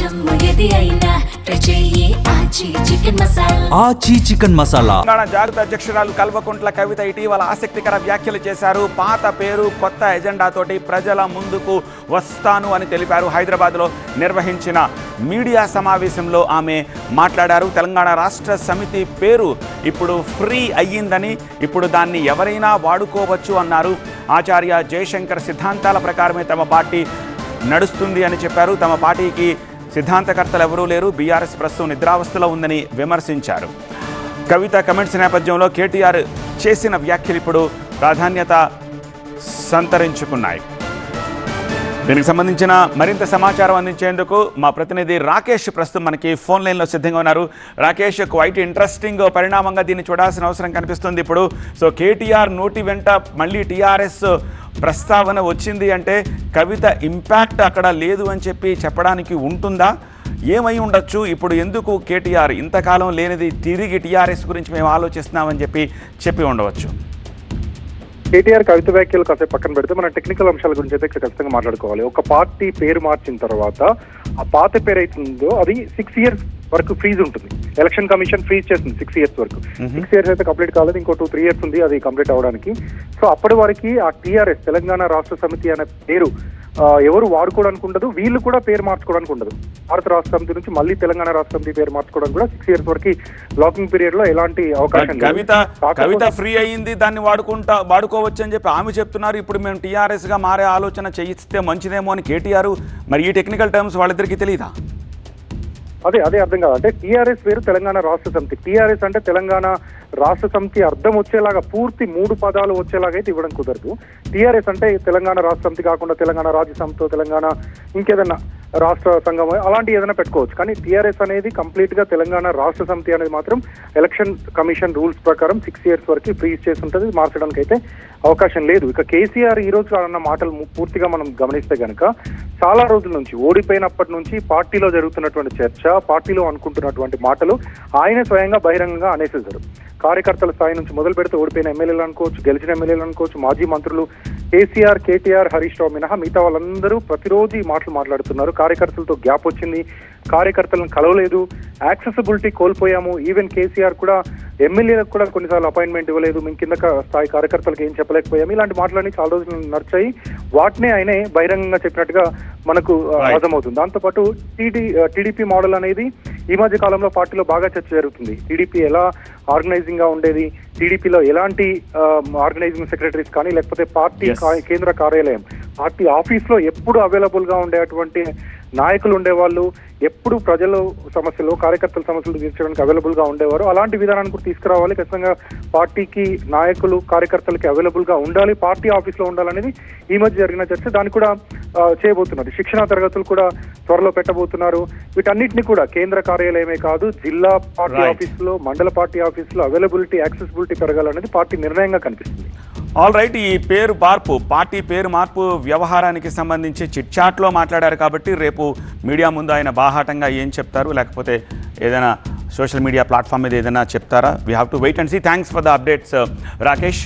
ఆచి చికెన్ మసాలా. తెలంగాణ జాగృత అధ్యక్షురాలు కల్వకుంట్ల కవిత ఇటీవల ఆసక్తికర వ్యాఖ్యలు చేశారు. పాత పేరు కొత్త ఎజెండాతోటి ప్రజల ముందుకు వస్తాను అని తెలిపారు. హైదరాబాద్లో నిర్వహించిన మీడియా సమావేశంలో ఆమె మాట్లాడారు. తెలంగాణ రాష్ట్ర సమితి పేరు ఇప్పుడు ఫ్రీ అయ్యిందని, ఇప్పుడు దాన్ని ఎవరైనా వాడుకోవచ్చు అన్నారు. ఆచార్య జయశంకర్ సిద్ధాంతాల ప్రకారమే తమ పార్టీ నడుస్తుంది అని చెప్పారు. తమ పార్టీకి సిద్ధాంతకర్తలు ఎవరూ లేరు, బీఆర్ఎస్ ప్రస్తుతం నిద్రావస్థలో ఉందని విమర్శించారు. కవిత కమెంట్స్ నేపథ్యంలో కేటీఆర్ చేసిన వ్యాఖ్యలు ఇప్పుడు ప్రాధాన్యత సంతరించుకున్నాయి. దీనికి సంబంధించిన మరింత సమాచారం అందించేందుకు మా ప్రతినిధి రాకేష్ ప్రస్తుతం మనకి ఫోన్ లైన్లో సిద్ధంగా ఉన్నారు. రాకేష్, క్వైట్ ఇంట్రెస్టింగ్ పరిణామంగా దీన్ని చూడాల్సిన అవసరం కనిపిస్తుంది ఇప్పుడు. సో కేటీఆర్ నోటి వెంట మళ్ళీ టీఆర్ఎస్ ప్రస్తావన వచ్చింది అంటే కవిత ఇంపాక్ట్ అక్కడ లేదు అని చెప్పడానికి ఉంటుందా? ఏమై ఉండొచ్చు? ఇప్పుడు ఎందుకు కేటీఆర్ ఇంతకాలం లేనిది తిరిగి టీఆర్ఎస్ గురించి మేము ఆలోచిస్తున్నామని చెప్పి ఉండవచ్చు? కేటీఆర్ కవిత వ్యాఖ్యలు కాసేపు పక్కన పెడితే మన టెక్నికల్ అంశాల గురించి అయితే ఖచ్చితంగా మాట్లాడుకోవాలి. ఒక పార్టీ పేరు మార్చిన తర్వాత ఆ పాత పేరు అవుతుందో అది 6 years వరకు ఫ్రీజ్ ఉంటుంది. ఎలక్షన్ కమిషన్ ఫ్రీజ్ చేస్తుంది 6 years వరకు. 6 years అయితే కంప్లీట్ కాలేదు, ఇంకో 2-3 years ఉంది అది కంప్లీట్ అవడానికి. సో అప్పటి వరకు ఆ టీఆర్ఎస్ తెలంగాణ రాష్ట్ర సమితి అనే పేరు ఎవరు వాడుకోవడానికి ఉండదు, వీళ్ళు కూడా పేరు మార్చుకోవడానికి ఉండదు. భారత రాష్ట్ర సమితి నుంచి మళ్ళీ తెలంగాణ రాష్ట్ర సమితి పేరు మార్చుకోవడానికి కూడా 6 years వరకు లాకింగ్ పీరియడ్ లో ఎలాంటి అవకాశం కవిత ఫ్రీ అయ్యింది, దాన్ని వాడుకోవచ్చు అని చెప్పి ఆమె చెప్తున్నారు. ఇప్పుడు మేము టీఆర్ఎస్ గా మారే ఆలోచన చేయిస్తే మంచిదేమో అని కేటీఆర్. మరి ఈ టెక్నికల్ టర్మ్స్ వాళ్ళిద్దరికి తెలియదా? అదే అర్థం కాదు. అంటే టీఆర్ఎస్ వేరు, తెలంగాణ రాష్ట్ర సమితి. టీఆర్ఎస్ అంటే తెలంగాణ రాష్ట్ర సమితి అర్థం వచ్చేలాగా పూర్తి 3 పదాలు వచ్చేలాగా అయితే ఇవ్వడం కుదరదు. టీఆర్ఎస్ అంటే తెలంగాణ రాష్ట్ర సమితి కాకుండా తెలంగాణ రాజ్య సమితి, తెలంగాణ ఇంకేదన్నా రాష్ట్ర సంఘం అలాంటి ఏదైనా పెట్టుకోవచ్చు. కానీ టీఆర్ఎస్ అనేది కంప్లీట్ గా తెలంగాణ రాష్ట్ర సమితి అనేది మాత్రం ఎలక్షన్ కమిషన్ రూల్స్ ప్రకారం 6 years వరకు ఫ్రీజ్ చేసి ఉంటుంది, మార్చడానికి అయితే అవకాశం లేదు. ఇక కేసీఆర్ ఈ రోజు అన్న మాటలు పూర్తిగా మనం గమనిస్తే గనక చాలా రోజుల నుంచి ఓడిపోయినప్పటి నుంచి పార్టీలో జరుగుతున్నటువంటి చర్చ, పార్టీలో అనుకుంటున్నటువంటి మాటలు ఆయన స్వయంగా బహిరంగంగా అనేసేశారు. కార్యకర్తల స్థాయి నుంచి మొదలు పెడితే ఓడిపోయిన ఎమ్మెల్యేలు అనుకోవచ్చు, గెలిచిన ఎమ్మెల్యేలు అనుకోవచ్చు, మాజీ మంత్రులు కేసీఆర్, కేటీఆర్, హరీష్ రావు మినహా మిగతా వాళ్ళందరూ ప్రతిరోజు ఈ మాటలు మాట్లాడుతున్నారు. కార్యకర్తలతో గ్యాప్ వచ్చింది, కార్యకర్తలను కలవలేదు, యాక్సెసిబిలిటీ కోల్పోయాము. ఈవెన్ కేసీఆర్ కూడా ఎమ్మెల్యేలకు కూడా కొన్నిసార్లు అపాయింట్మెంట్ ఇవ్వలేదు, మేము కింద స్థాయి కార్యకర్తలకు ఏం చెప్పలేకపోయాము. ఇలాంటి మాటలన్నీ చాలా రోజులు నడిచాయి. వాటినే ఆయనే బహిరంగంగా చెప్పినట్టుగా మనకు అర్థమవుతుంది. దాంతోపాటు టీడీపీ మోడల్ అనేది ఈ మధ్య కాలంలో పార్టీలో బాగా చర్చ జరుగుతుంది. టీడీపీ ఎలా ఆర్గనైజింగ్ గా ఉండేది, టీడీపీలో ఎలాంటి ఆర్గనైజింగ్ సెక్రటరీస్ కానీ లేకపోతే పార్టీ కేంద్ర కార్యాలయం, పార్టీ ఆఫీస్ లో ఎప్పుడు అవైలబుల్ గా ఉండేటువంటి నాయకులు ఉండేవాళ్ళు, ఎప్పుడు ప్రజల సమస్యలు, కార్యకర్తల సమస్యలు తీర్చడానికి అవైలబుల్ గా ఉండేవారు. అలాంటి విధానాన్ని కూడా తీసుకురావాలి. ఖచ్చితంగా పార్టీకి నాయకులు, కార్యకర్తలకి అవైలబుల్ గా ఉండాలి, పార్టీ ఆఫీస్ లో ఉండాలనేది ఈ మధ్య జరిగిన చర్చ. దాన్ని కూడా చేయబోతున్నారు. శిక్షణ తరగతులు కూడా త్వరలో పెట్టబోతున్నారు. వీటన్నిటిని కూడా కేంద్ర కార్యాలయమే కాదు, జిల్లా పార్టీ ఆఫీస్ లో, మండల పార్టీ ఆఫీస్ లో అవైలబిలిటీ, యాక్సెసిబిలిటీ పెరగాలనేది పార్టీ నిర్ణయంగా కనిపిస్తుంది. ఆల్ రైట్, ఈ పార్టీ పేరు మార్పు వ్యవహారానికి సంబంధించి చిట్చాట్లో మాట్లాడారు కాబట్టి రేపు మీడియా ముందు ఆయన బాహాటంగా ఏం చెప్తారు, లేకపోతే ఏదైనా సోషల్ మీడియా ప్లాట్ఫామ్ మీద ఏదైనా చెప్తారా? We have to wait and see. Thanks for the updates Rakesh.